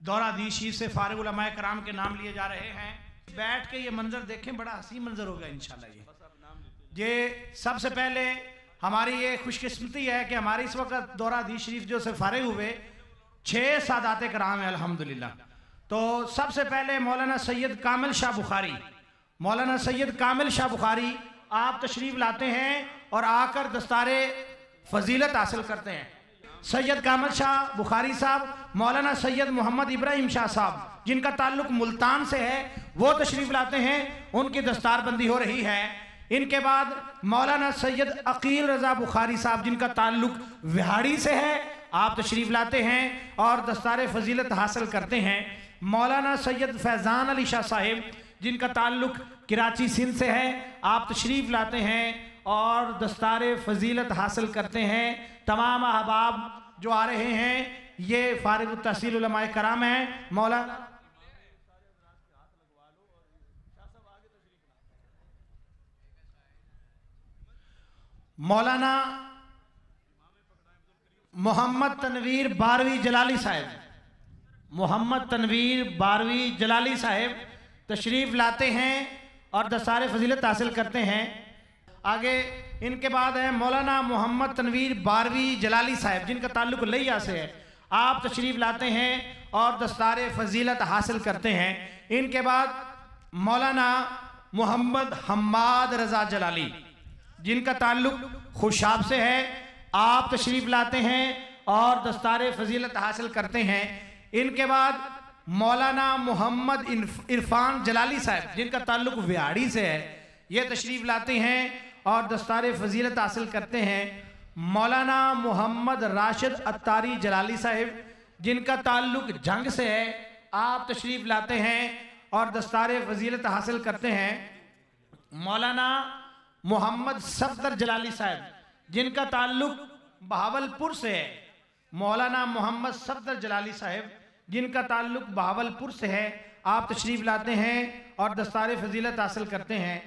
दौरा दी शीर से फारिग उलमाए कराम के नाम लिए जा रहे हैं। बैठ के ये मंजर देखें, बड़ा हसीन मंजर होगा इंशाल्लाह। ये सबसे पहले हमारी ये खुशकिस्मती है कि हमारी इस वक्त दौरा दी शरीफ जो से फारिग हुए 6 सादात कराम है अल्हम्दुलिल्लाह। तो सबसे पहले मौलाना सैयद कामिल शाह बुखारी, मौलाना सैयद कामिल शाह बुखारी आप तशरीफ लाते हैं और आकर दस्तारे फजीलत हासिल करते हैं। सैयद कामिल शाह बुखारी साहब, मौलाना सैयद मोहम्मद इब्राहिम शाह साहब जिनका ताल्लुक मुल्तान से है, वो तशरीफ लाते हैं, उनकी दस्तारबंदी हो रही है। इनके बाद मौलाना सैयद अकील रजा बुखारी साहब जिनका ताल्लुक विहाड़ी से है, आप तशरीफ लाते हैं और दस्तार फजीलत हासिल करते हैं। मौलाना सैयद फैज़ान अली शाह साहिब जिनका ताल्लुक कराची सिंध से है, आप तशरीफ लाते हैं और दस्तार फजीलत हासिल करते हैं। तमाम अहबाब जो आ रहे हैं ये फारिग तहसील उलमाए कराम हैं। मौलाना मौलाना मोहम्मद तनवीर बारवी जलाली साहब, मोहम्मद तनवीर बारवी जलाली साहब तशरीफ लाते हैं और दस्तार फजीलत हासिल करते हैं। आगे इनके बाद है मौलाना मोहम्मद तनवीर बारवी जलाली साहब जिनका ताल्लुक लिया से है, आप तशरीफ लाते हैं और दस्तार फजीलत हासिल करते हैं। इनके बाद मौलाना मोहम्मद हम्माद रजा जलाली जिनका ताल्लुक खुशाब से है, आप तशरीफ लाते हैं और दस्तार फजीलत हासिल करते हैं। इनके बाद मौलाना मोहम्मद इरफान जलाली साहब जिनका ताल्लुक विहाड़ी से है, ये तशरीफ लाते हैं और दस्तार फजीलत हासिल करते हैं। मौलाना मोहम्मद राशिद अत्तारी जलाली साहब जिनका ताल्लुक जंग से है, आप तशरीफ लाते हैं और दस्तार फजीलत हासिल करते हैं। मौलाना मोहम्मद सफदर जलाली साहब जिनका ताल्लुक बहावलपुर से है, मौलाना मोहम्मद सफदर जलाली साहब जिनका ताल्लुक बहावलपुर से है, आप तशरीफ लाते हैं और दस्तार फजीलत हासिल करते हैं।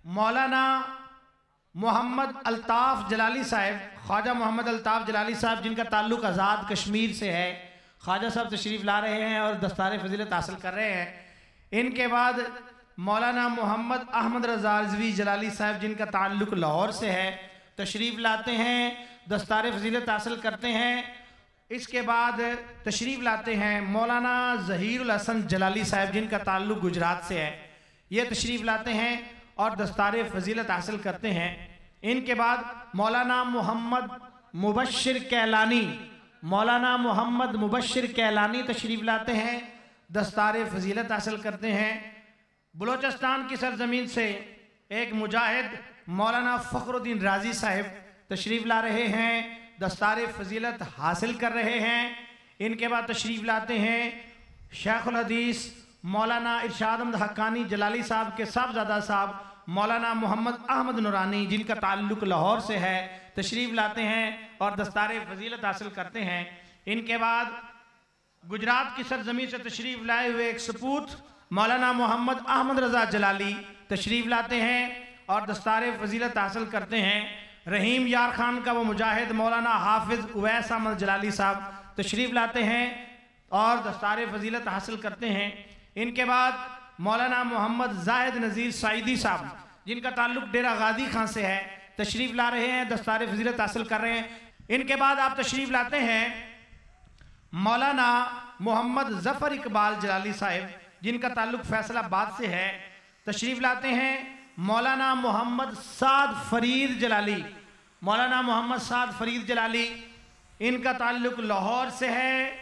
मौलाना मोहम्मद अल्ताफ़ जलाली साहब, ख्वाजा मोहम्मद अल्ताफ़ जलाली साहब जिनका ताल्लुक आज़ाद कश्मीर से है, ख्वाजा साहब तशरीफ़ ला रहे हैं और दस्तार फजीलत हासिल कर रहे हैं। इनके बाद मौलाना मोहम्मद अहमद रज़ा रिज़वी जलाली साहब जिनका ताल्लुक लाहौर से है, तशरीफ़ लाते हैं, दस्तार फजीलत हासिल करते हैं। इसके बाद तशरीफ़ लाते हैं मौलाना ज़हीरुल हसन जलाली साहब जिनका ताल्लुक गुजरात से है, ये तशरीफ़ लाते हैं और दस्तार फजीलत हासिल करते हैं। इनके बाद मौलाना मोहम्मद मुबश्शिर कैलानी, मौलाना मोहम्मद मुबश्शिर कैलानी तशरीफ़ लाते हैं, दस्तार फजीलत हासिल करते हैं। बलोचिस्तान की सरजमीन से एक मुजाहिद मौलाना फ़खरुद्दीन राजी साहब तशरीफ़ ला रहे हैं, दस्तार फजीलत हासिल कर रहे हैं। इनके बाद तशरीफ़ लाते हैं शेखुल हदीस मौलाना इरशाद अहमद हक्कानी जलाली साहब के साहबजादा साहब मौलाना मोहम्मद अहमद नूरानी जिनका ताल्लुक लाहौर से है, तशरीफ़ लाते हैं और दस्तार फजीलत हासिल करते हैं। इनके बाद गुजरात की सरजमीन से तशरीफ़ लाए हुए एक सपूत मौलाना मोहम्मद अहमद रज़ा जलाली तशरीफ़ लाते हैं और दस्तार फजीलत हासिल करते हैं। रहीम यार खान का वो मुजाहिद मौलाना हाफिज़ उवैस अहमद जलाली साहब तशरीफ़ लाते हैं और दस्तार फजीलत हासिल करते हैं। इनके बाद मौलाना मोहम्मद जाहिद नज़ीर सईदी साहब जिनका ताल्लुक डेरा गाजी खां से है, तशरीफ़ ला रहे हैं, दस्तार फजीलत हासिल कर रहे हैं। इनके बाद आप तशरीफ़ लाते हैं मौलाना मोहम्मद ज़फ़र इकबाल जलाली साहब जिनका ताल्लुक फैसलाबाद से है, तशरीफ़ लाते हैं। मौलाना मोहम्मद साद फरीद जलाली, मौलाना मोहम्मद साद फरीद जलाली इनका ताल्लुक लाहौर से है,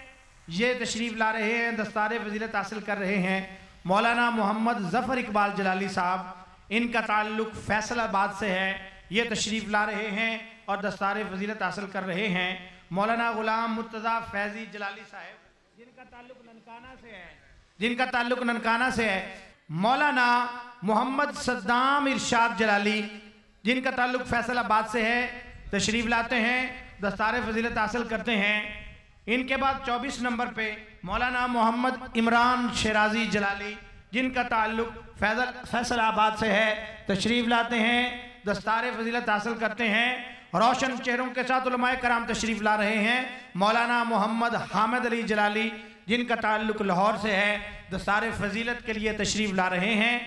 ये तशरीफ़ ला रहे हैं, दस्तार फजीलत हासिल कर रहे हैं। मौलाना मोहम्मद ज़फ़र इकबाल जलाली साहब इनका ताल्लुक फैसलाबाद से है, ये तशरीफ़ ला रहे हैं और दस्तार फजीलत हासिल कर रहे हैं। मौलाना ग़ुलाम मुर्तज़ा फैज़ी जलाली साहब जिनका ताल्लुक ननकाना से है, जिनका ताल्लुक ननकाना से है। मौलाना मोहम्मद सद्दाम इरशाद जलाली जिनका ताल्लुक फैसलाबाद से है, तशरीफ़ लाते हैं, दस्तार फजीलत हासिल करते हैं। इनके बाद 24 नंबर पे मौलाना मोहम्मद इमरान शिराजी जलाली जिनका ताल्लुक फैसलाबाद से है, तशरीफ़ लाते हैं, दस्तार फजीलत हासिल करते हैं। रोशन चेहरों के साथ उलमाए कराम तशरीफ़ ला रहे हैं। मौलाना मोहम्मद हामिद अली जलाली जिनका ताल्लुक़ लाहौर से है, दस्तार फजीलत के लिए तशरीफ़ ला रहे हैं।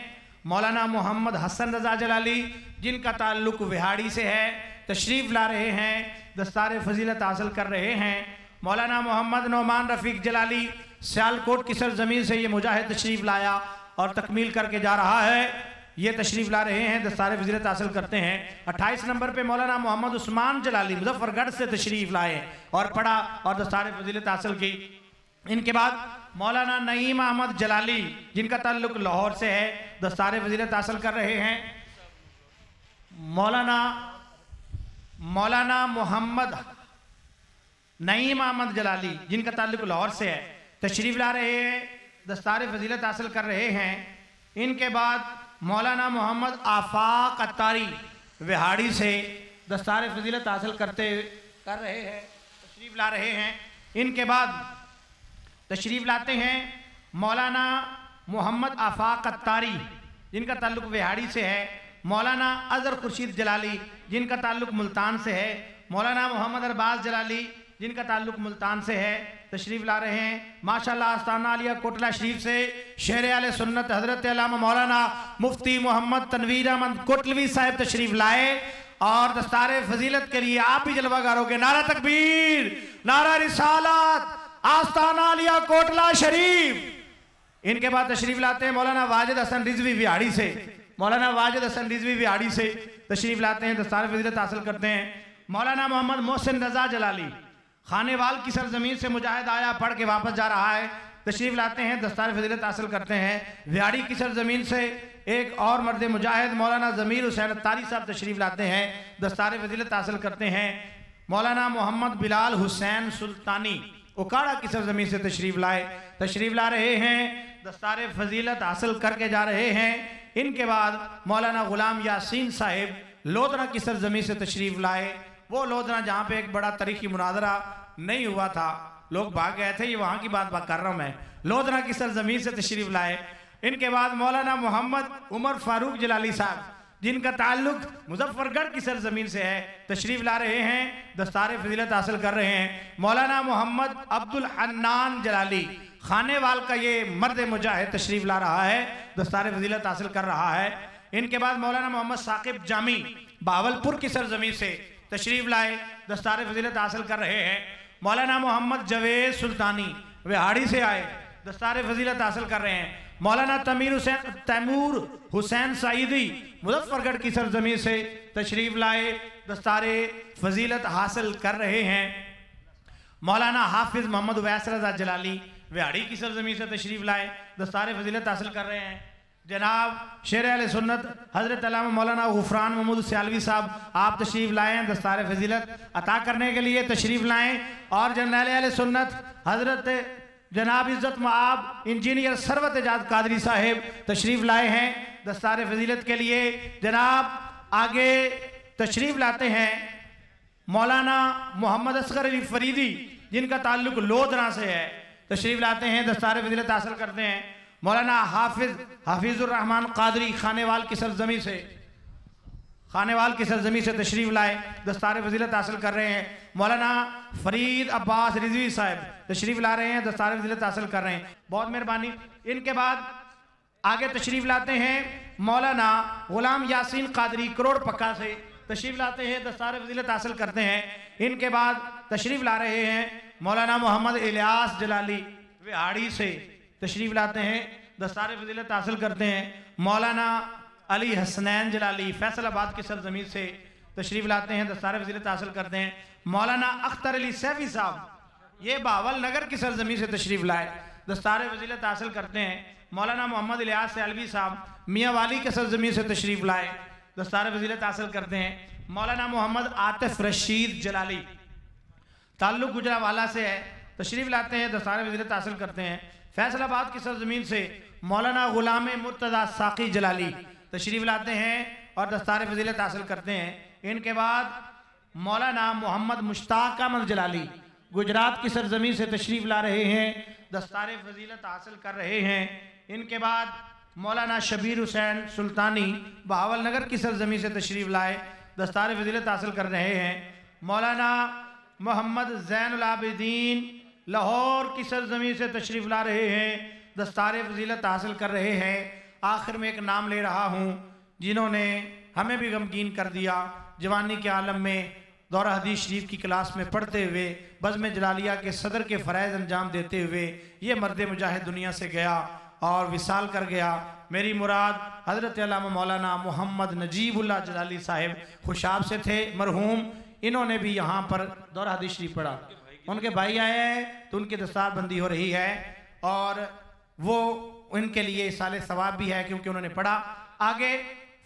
मौलाना मोहम्मद हसन रज़ा जलाली, जिनका ताल्लुक़ विहाड़ी से है, तशरीफ़ ला रहे हैं, दस्तार फजीलत हासिल कर रहे हैं। मौलाना मोहम्मद नौमान रफ़ीक जलाली, सियालकोट की सरजमीन से ये मुजाहिद तशरीफ़ लाया और तकमील करके जा रहा है, ये तशरीफ़ ला रहे हैं, दस्तार फजीलत हासिल करते हैं। 28 नंबर पे मौलाना मोहम्मद उस्मान जलाली मुजफ्फरगढ़ से तशरीफ़ लाए और पढ़ा और दस्तार फजीलत हासिल की। इनके बाद मौलाना नईम अहमद जलाली, जिनका ताल्लुक़ लाहौर से है, दस्तार फजीलत हासिल कर रहे हैं। मौलाना मोहम्मद नईम अहमद जलाली, जिनका ताल्लुक़ लाहौर से है, तशरीफ़ ला रहे हैं, दस्तार फजीलत हासिल कर रहे हैं। इनके बाद मौलाना मोहम्मद आफाक अत्तारी विहाड़ी से दस्तार फजीलत हासिल कर रहे हैं, तशरीफ़ ला रहे हैं। इनके बाद तशरीफ़ लाते हैं मौलाना मोहम्मद आफाक अत्तारी, जिनका ताल्लुक़ विहाड़ी से है। मौलाना अज़हर खुर्शीद जलाली, जिनका ताल्लुक़ मुल्तान से है। मौलाना मोहम्मद अरबाज जलाली, जिनका ताल्लुक़ मुल्तान से है, तशरीफ़ ला रहे हैं। माशाअल्लाह आस्ताना आलिया कोटला शरीफ से शेर आले सुन्नत हज़रत अल्लामा मौलाना मुफ्ती मोहम्मद तनवीर अहमद कोटलवी साहब तशरीफ़ लाए और दस्तार फजीलत के लिए आप भी जलवागारों के नारा तकबीर, नारा रिसालत, आस्ताना आलिया कोटला शरीफ। इनके बाद तशरीफ़ लाते हैं मौलाना वाजिद हसन रिजवी विहाड़ी से। मौलाना वाजिद हसन रिजवी विहाड़ी से तशरीफ़ लाते हैं, दस्तार फजीलत हासिल करते हैं। मौलाना मोहम्मद मोहसिन रज़ा जलाली, खानेवाल की सरजमीन से मुजाहिद आया, पढ़ के वापस जा रहा है, तशरीफ़ लाते हैं, दस्तार फजीलत हासिल करते हैं। विहाड़ी की सरजमीन से एक और मर्द मुजाहिद मौलाना ज़मीर हुसैन अत्तारी साहब तशरीफ़ लाते हैं, दस्तार फजीलत हासिल करते हैं। मौलाना मोहम्मद बिलाल हुसैन सुल्तानी उकाड़ा की सरजमीन से तशरीफ़ ला रहे हैं, दस्तार फजीलत हासिल करके जा रहे हैं। इनके बाद मौलाना ग़ुलाम यासीन साहिब लोधना की सरजमीन से तशरीफ़ लाए। वो लोधना जहाँ पे एक बड़ा तारीखी मुनाजरा नहीं हुआ था, लोग भाग गए थे, ये वहाँ की बात कर रहा हूँ मैं। लोधना की सरजमीन से तशरीफ़ लाए। इनके बाद मौलाना मोहम्मद उमर फारूक जलाली साहब, जिनका ताल्लुक़ मुजफ्फरगढ़ की सरजमीन से है, तशरीफ़ ला रहे हैं, दस्तार फजीलत हासिल कर रहे हैं। मौलाना मोहम्मद अब्दुल हन्नान जलाली, खानेवाल का ये मर्द मुजाहिद तशरीफ़ ला रहा है, दस्तार फजीलत हासिल कर रहा है। इनके बाद मौलाना मोहम्मद साकिब जामी बावलपुर की सरजमीन से तशरीफ़ लाए, दस्तार फजीलत हासिल कर रहे हैं। मौलाना मोहम्मद जवेद सुल्तानी विहाड़ी से आए, दस्तार फजीलत हासिल कर रहे हैं। मौलाना तैमूर हुसैन सईदी मुजफ्फरगढ़ की सरजमीन से तशरीफ़ लाए, दस्तार फजीलत हासिल कर रहे हैं। मौलाना हाफिज़ मोहम्मद उवैस रज़ा जलाली विहाड़ी की सरजमीन से तशरीफ़ लाए, दस्तार फजीलत हासिल कर रहे हैं। जनाब शेर अहले सुन्नत हज़रत अल्लामा मौलाना गुफ़रान महमूद सियालवी साहब, आप तशरीफ़ लाए हैं, दस्तार फजीलत अता करने के लिए तशरीफ़ लाएँ। और जनरल अहले सुन्नत हज़रत जनाब इज़्ज़त मआब इंजीनियर सरवत एजाज कादरी साहिब तशरीफ़ लाए हैं, दस्तार फजीलत के लिए। जनाब आगे तशरीफ़ लाते हैं मौलाना मोहम्मद असगर अली फरीदी, जिनका ताल्लुक़ लोधना से है, तशरीफ़ लाते हैं, दस्तार फजीलत हासिल करते हैं। मौलाना हाफिज़ुर रहमान कादरी खानेवाल की सरजमी से तशरीफ़ लाए, दस्तार फजीलत हासिल कर रहे हैं। मौलाना फरीद अब्बास रिजवी साहब तशरीफ़ ला रहे हैं, दस्तार फजीलत हासिल कर रहे हैं, बहुत मेहरबानी। इनके बाद आगे तशरीफ़ लाते हैं मौलाना ग़ुलाम यासीन कादरी करोड़ पक्का से तशरीफ़ लाते हैं, दस्तार फजीलत हासिल करते हैं। इनके बाद तशरीफ़ ला रहे हैं मौलाना मोहम्मद इलियास जलाली विहाड़ी से तशरीफ़ लाते हैं, दस्तार फजीलत हासिल करते हैं। मौलाना अली हसनैन जलाली फैसलाबाद की सरजमीन से तशरीफ़ लाते हैं, दस्तार फजीलत हासिल करते हैं। मौलाना अख्तर अली सैफी साहब ये बावल नगर की सरजमीन से तशरीफ़ लाए, दस्तार फजीलत हासिल करते हैं। मौलाना मोहम्मद इलियास सैलवी साहब मियाँ वाली के सरजमीन से तशरीफ़ लाए, दस्तार फजीलत हासिल करते हैं। मौलाना मोहम्मद आतिफ रशीद जलाली ताल्लुक़ गुजरावाला से है, तशरीफ़ लाते हैं, दस्तार फजीलत हासिल करते हैं। फैसलाबाद की सरजमीन से मौलाना ग़ुलाम मुर्तज़ा साक़ी जलाली तशरीफ़ लाते हैं और दस्तार फजीलत हासिल करते हैं। इनके बाद मौलाना मोहम्मद मुश्ताक अहमद जलाली गुजरात की सरजमीन से तशरीफ़ ला रहे हैं, दस्तार फजीलत हासिल कर रहे हैं। इनके बाद मौलाना शबीर हुसैन सुल्तानी बहावल नगर की सरजमीन से तशरीफ़ लाए, दस्तार फजीलत हासिल कर रहे हैं। मौलाना मोहम्मद ज़ैनुल आबिदीन लाहौर की सरजमीन से तशरीफ़ ला रहे हैं, दस्तार फजीलत हासिल कर रहे हैं। आखिर में एक नाम ले रहा हूँ जिन्होंने हमें भी गमगीन कर दिया। जवानी के आलम में दौरा हदीस शरीफ की क्लास में पढ़ते हुए बज़्म जलालिया के सदर के फ़राइज़ अंजाम देते हुए ये मर्द मुजाहिद दुनिया से गया और विसाल कर गया। मेरी मुराद हज़रत अल्लामा मौलाना मोहम्मद नजीबुल्लाह जलाली साहिब खुशाब से थे मरहूम। इन्होंने भी यहाँ पर दौरा हदीस शरीफ पढ़ा। उनके भाई आए हैं तो उनकी दस्तार बंदी हो रही है और वो उनके लिए साले सवाब भी है क्योंकि उन्होंने पढ़ा। आगे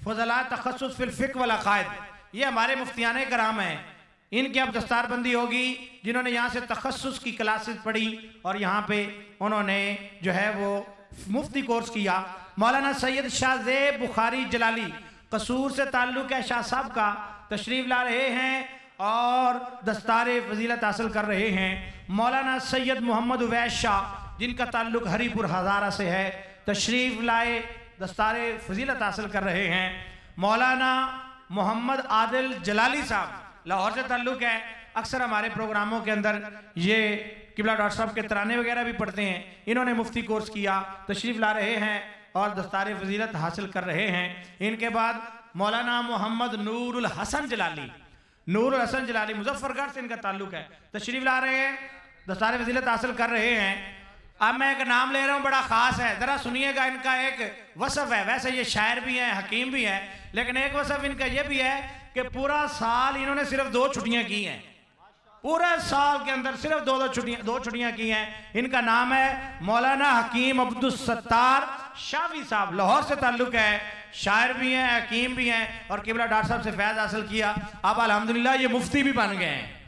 फज़ला तखस्सुस फिल फ़िक़्ह वल अक़ाइद, ये हमारे मुफ्तियाने कराम हैं, इनकी अब दस्तार बंदी होगी जिन्होंने यहाँ से तखस्सुस की क्लासेस पढ़ी और यहाँ पे उन्होंने जो है वो मुफ्ती कोर्स किया। मौलाना सैयद शाहज़ेब बुखारी जलाली कसूर से ताल्लुक़ है शाह साहब का, तशरीफ़ ला रहे हैं और दस्तार फजीलत हासिल कर रहे हैं। मौलाना सैयद मोहम्मद उवैस शाह जिनका ताल्लुक़ हरीपुर हज़ारा से है, तशरीफ़ लाए, दस्तार फजीलत हासिल कर रहे हैं। मौलाना मोहम्मद आदिल जलाली साहब लाहौर से ताल्लुक़ है, अक्सर हमारे प्रोग्रामों के अंदर ये किबला डॉक्टर साहब के तराने वगैरह भी पढ़ते हैं। इन्होंने मुफ्ती कोर्स किया, तशरीफ़ ला रहे हैं और दस्तार फजीलत हासिल कर रहे हैं। इनके बाद मौलाना मोहम्मद नूरुल हसन जलाली, नूरुल हसन जलाली मुजफ्फरगढ़ से इनका ताल्लुक़ है, तशरीफ़ ला रहे हैं, दस्तार फजीलत हासिल कर रहे हैं। अब मैं एक नाम ले रहा हूँ, बड़ा ख़ास है, ज़रा सुनिएगा। इनका एक वसफ़ है, वैसे ये शायर भी हैं, हकीम भी हैं, लेकिन एक वसफ़ इनका ये भी है कि पूरा साल इन्होंने सिर्फ 2 छुट्टियाँ की हैं। पूरे साल के अंदर सिर्फ दो छुट्टियाँ की हैं। इनका नाम है मौलाना हकीम अब्दुल सत्तार शाफी साहब, लाहौर से ताल्लुक़ है, शायर भी हैं, हकीम भी हैं और किबला डॉक्टर साहब से फैज़ हासिल किया। अब अल्हम्दुलिल्लाह ये मुफ्ती भी बन गए हैं।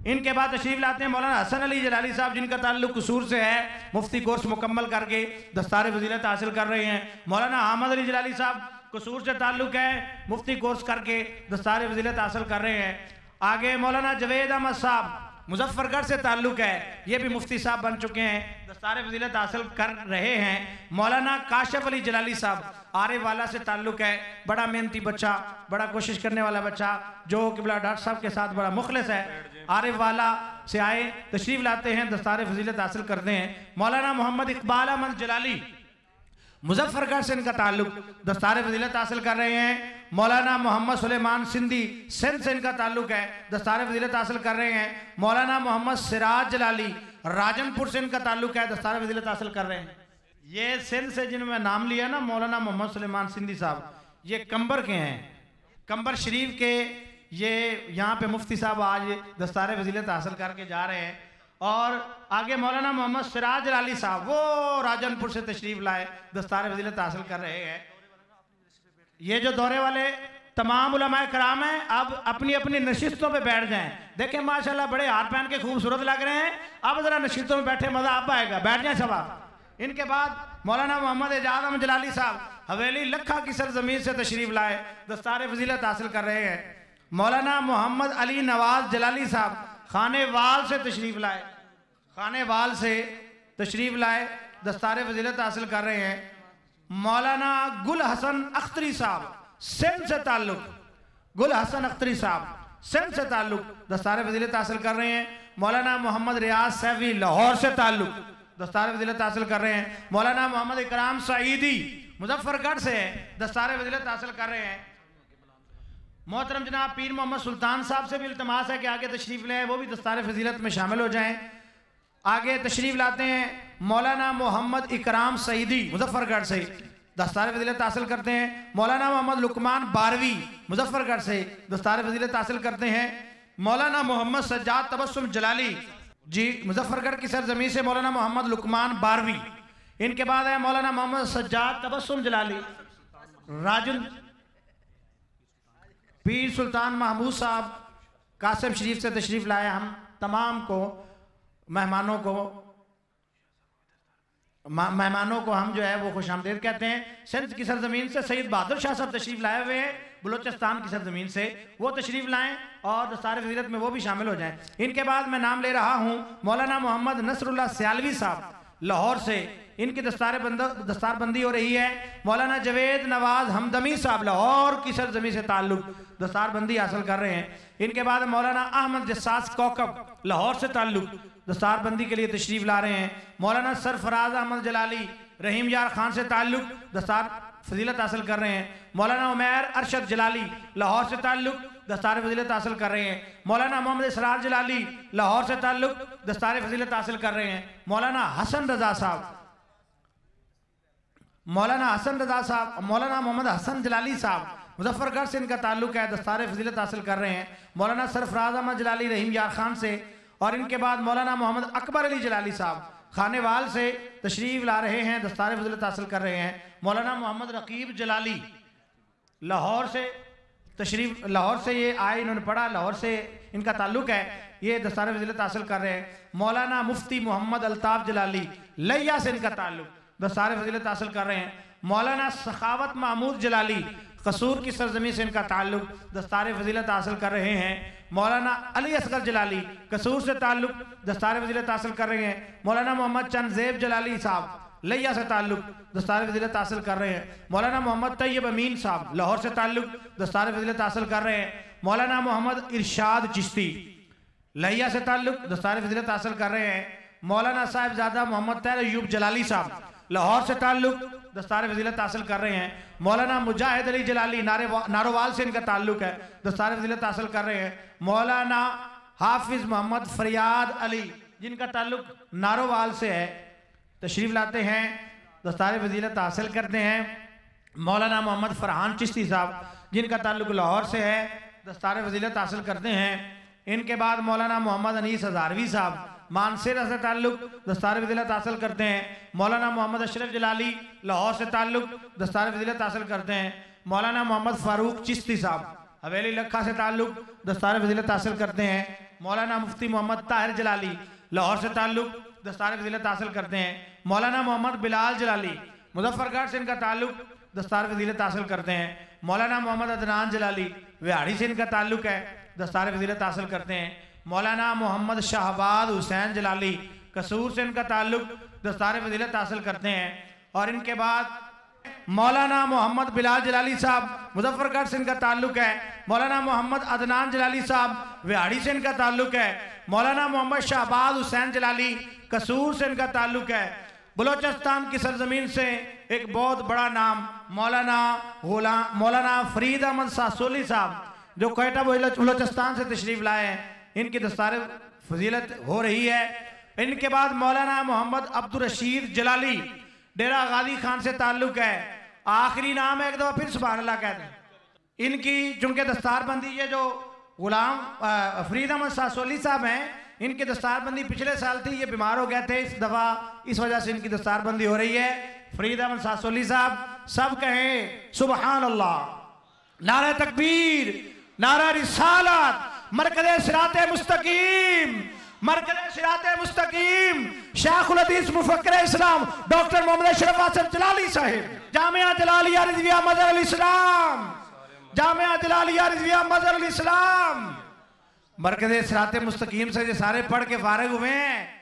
इनके बाद तशरीफ़ लाते हैं मौलाना हसन अली जलाली साहब जिनका ताल्लुक़ कसूर से है, मुफ्ती कोर्स मुकम्मल करके दस्तार फजीलत हासिल कर रहे हैं। मौलाना अहमद अली जलाली साहब कसूर से ताल्लुक़ है, मुफ्ती कोर्स करके दस्तार फजीलत हासिल कर रहे हैं। आगे मौलाना जवेद अहमद साहब मुजफ्फरगढ़ से ताल्लुक़ है, ये भी मुफ्ती साहब बन चुके हैं, दस्तार फजीलत हासिल कर रहे हैं। मौलाना काशिफ अली जलाली साहब आरे वाला से ताल्लुक़ है, बड़ा मेहनती बच्चा, बड़ा कोशिश करने वाला बच्चा जो किबला डॉक्टर साहब के साथ बड़ा मुखलिस है, आरे वाला से आए, तशरीफ़ लाते हैं, दस्तार फजीलत हासिल करते हैं। मौलाना मोहम्मद इकबाल अहमद जलाली मुजफ्फरगढ़ से इनका ताल्लुक़, दस्तार फजीलत हासिल कर रहे हैं। मौलाना मोहम्मद सुलेमान सिंधी सिंध से इनका ताल्लुक़ है, दस्तार फजीलत हासिल कर रहे हैं। मौलाना मोहम्मद सिराज जलाली राजनपुर से इनका ताल्लुक़ है, दस्तार फजीलत हासिल कर रहे हैं। ये सिंध से जिन्होंने नाम लिया ना मौलाना मोहम्मद सुलेमान सिंधी साहब, ये कंबर के हैं, कंबर शरीफ के। ये यहाँ पे मुफ्ती साहब आज दस्तार फजीलत हासिल करके जा रहे हैं। और आगे मौलाना मोहम्मद सिराज जलाली साहब वो राजनपुर से तशरीफ़ लाए, दस्तार फजीलत हासिल कर रहे हैं। ये जो दौरे वाले तमाम उलमाए कराम हैं, अब अपनी अपनी नशिस्तों पे बैठ जाएं। देखें माशाल्लाह बड़े हार पहन के खूबसूरत लग रहे हैं, अब ज़रा नशिस्तों में बैठे, मज़ा अब आएगा, बैठ जाएं सब आप। इनके बाद मौलाना मोहम्मद एजाज अहमद जलाली साहब हवेली लखा की सरजमीन से तशरीफ़ लाए, दस्तार फजीलत हासिल कर रहे हैं। मौलाना मोहम्मद अली नवाज जलाली साहब खानेवाल से तशरीफ़ लाए, खानेवाल से तशरीफ़ लाए, दस्तार फजीलत हासिल कर रहे हैं। मौलाना गुल हसन अख्तरी साहब सिंध से ताल्लुक़, गुल हसन अख्तरी साहब सिंध से ताल्लुक़, दस्तार फजीलत हासिल कर रहे हैं। मौलाना मोहम्मद रियाज सैफी लाहौर से ताल्लुक़, दस्तार फजीलत हासिल कर रहे हैं। मौलाना मोहम्मद इकराम सईदी मुजफ्फरगढ़ से दस्तार फजीलत हासिल कर रहे हैं। मोहतरम जनाब पीर मोहम्मद सुल्तान साहब से भी इल्तमास है कि आगे तशरीफ़ लें, वो भी दस्तार फजीलत में शामिल हो जाएं। आगे तशरीफ़ लाते हैं मौलाना मोहम्मद इकराम सईदी मुजफ्फरगढ़ से दस्तार फजीलत हासिल करते हैं। मौलाना मोहम्मद लुकमान बारवी मुजफ्फरगढ़ से दस्तार फजीलत हासिल करते हैं। मौलाना मोहम्मद सज्जाद तबस्सुम जलाली जी मुजफ्फरगढ़ की सरजमीन से मौलाना मोहम्मद लुकमान बारवी। इनके बाद है मौलाना मोहम्मद सज्जाद तबस्सुम जलाली राजुल पीर सुल्तान महमूद साहब कासिम शरीफ से तशरीफ़ लाए। हम तमाम को मेहमानों को हम जो है वो खुश आमदीद कहते हैं। सिंध की सरजमीन से सैयद बहादुर शाह साहब तशरीफ़ लाए हुए हैं, बलूचिस्तान की सरजमीन से, वो तशरीफ़ लाएं और दस्तार फजीलत में वो भी शामिल हो जाएं। इनके बाद मैं नाम ले रहा हूँ मौलाना मोहम्मद नसरुल्लाह सियालवी साहब लाहौर से, इनकी दस्तारबंदी हो रही है। मौलाना जवेद नवाज हमदमी साहब लाहौर की सरजमी से ताल्लुक दस्तारबंदी हासिल कर रहे हैं। इनके बाद मौलाना अहमद जस्सास कौकब लाहौर से ताल्लुक दस्तारबंदी के लिए तशरीफ ला रहे हैं। मौलाना सरफराज अहमद जलाली रहीम यार खान से ताल्लुक दस्तार फजीलत हासिल कर रहे हैं। मौलाना उमैर अरशद जलाली लाहौर से ताल्लुक दस्तार फजीलत हासिल कर रहे हैं। मौलाना मोहम्मद इसरार जलाली लाहौर से ताल्लुक दस्तार फजीलत हासिल कर रहे हैं। मौलाना हसन रजा साहब मौलाना मोहम्मद हसन जलाली साहब मुजफ्फरगढ़ से इनका ताल्लुक है, दस्तार फजीलत हासिल कर रहे हैं। मौलाना सरफराज अहमद जलाली रहीम यार खान से, और इनके बाद मौलाना मोहम्मद अकबर अली जलाली साहब खानेवाल से तशरीफ ला रहे हैं, दस्तार फजीलत हासिल कर रहे हैं। मौलाना मोहम्मद रकीब जलाली लाहौर से ये आए, इन्होंने पढ़ा, लाहौर से इनका ताल्लुक है, ये दस्तार फजीलत हासिल कर रहे हैं। मौलाना मुफ्ती मोहम्मद अल्ताफ जलाली लिया से इनका ताल्लुक, दस्तार फजीलत हासिल कर रहे हैं। मौलाना सखावत महमूद जलाली कसूर की सरजमी से इनका ताल्लुक, दस्तार फजीलत हासिल कर रहे हैं। मौलाना अली असगर जलाली कसूर से ताल्लुक, दस्तार फजीलत हासिल कर रहे हैं। मौलाना मोहम्मद चंदजेब जलाली साहब लिया से ताल्लुक, दस्तार फजीलत हासिल कर रहे हैं। मौलाना मोहम्मद तैयब अमीन साहब लाहौर से ताल्लुक, दस्तार फजीलत हासिल कर रहे हैं। मौलाना मोहम्मद इरशाद चिश्ती लिया से ताल्लुक, दस्तार फजीलत हासिल कर रहे हैं। मौलाना साहिबजादा मोहम्मद तैर अयूब जलाली साहब लाहौर से ताल्लुक, दस्तार फजीलत हासिल कर रहे हैं। मौलाना मुजाहिद अली जलाली नारोवाल से इनका ताल्लुक है, दस्तार फजीलत हासिल कर रहे हैं। मौलाना हाफिज मोहम्मद फरियाद अली जिनका ताल्लुक नारोवाल से है, तशरीफ लाते हैं, दस्तार फजीलत हासिल करते हैं। मौलाना मोहम्मद फरहान चिश्ती साहब जिनका ताल्लुक लाहौर से है, दस्तार फजीलत हासिल करते हैं। इनके बाद मौलाना मोहम्मद अनीस हजारवी साहब मानसेरा से ताल्लुक, दस्तार फजीलत हासिल करते हैं। मौलाना मोहम्मद अशरफ जलाली लाहौर से ताल्लुक, दस्तार फजीलत हासिल करते हैं। मौलाना मोहम्मद फारूक चिश्ती साहब हवेली लखा से ताल्लुक, दस्तार फजीलत हासिल करते हैं। मौलाना मुफ्ती मोहम्मद ताहिर जलाली लाहौर से ताल्लुक, दस्तार फजीलत हासिल करते हैं। मौलाना मोहम्मद बिलाल जलाली मुजफ्फरगढ़ से इनका ताल्लुक, दस्तार फजीलत हासिल करते हैं। मौलाना मोहम्मद अदनान जलाली विहाड़ी से इनका ताल्लुक है, दस्तार फजीलत हासिल करते हैं। मौलाना मोहम्मद शाहबाद हुसैन जलाली कसूर से इनका ताल्लुक, दस्तार फजीलत हासिल करते हैं। और इनके बाद मौलाना मोहम्मद बिलाल जलाली साहब मुजफ्फरगढ़ से इनका ताल्लुक है। मौलाना मोहम्मद अदनान जलाली साहब विहाड़ी से इनका ताल्लुक है। मौलाना मोहम्मद शाहबाद हुसैन जलाली कसूर से इनका ताल्लुक है। बलोचिस्तान की सरजमीन से एक बहुत बड़ा नाम मौलाना फरीद अहमद सासोली साहब जो कोयटा बलोचिस्तान से तशरीफ लाए हैं, इनकी दस्तार फजीलत हो रही है। इनके बाद मौलाना मोहम्मद अब्दुल रशीद जलाली डेरा गाजी खान से ताल्लुक है। आखिरी नाम है, एक दफा फिर सुभान अल्लाह कहते हैं। इनकी चूंकि दस्तारबंदी, ये जो गुलाम फरीद अहमद सासोली साहब हैं, इनकी दस्तारबंदी पिछले साल थी, ये बीमार हो गए थे, इस दफा इस वजह से इनकी दस्तारबंदी हो रही है। फरीद अहमद सासोली साहब सब कहें सुभान अल्लाह, नारा तकबीर, नारा रिसालत, मरकज़े सिराते मुस्तकीम, मरकज़े सिराते मुस्तकीम, शेखुल हदीस मुफक्किर इस्लाम डॉक्टर मोहम्मद अशरफ आसिफ जलाली साहिब, जामिया जलालिया रिज़विया मज़हर अल इस्लाम, जामिया जलालिया रिज़विया मज़हर अल इस्लाम। मरकज़े सिराते मुस्तकीम से ये सारे पढ़ के फारिग हुए हैं।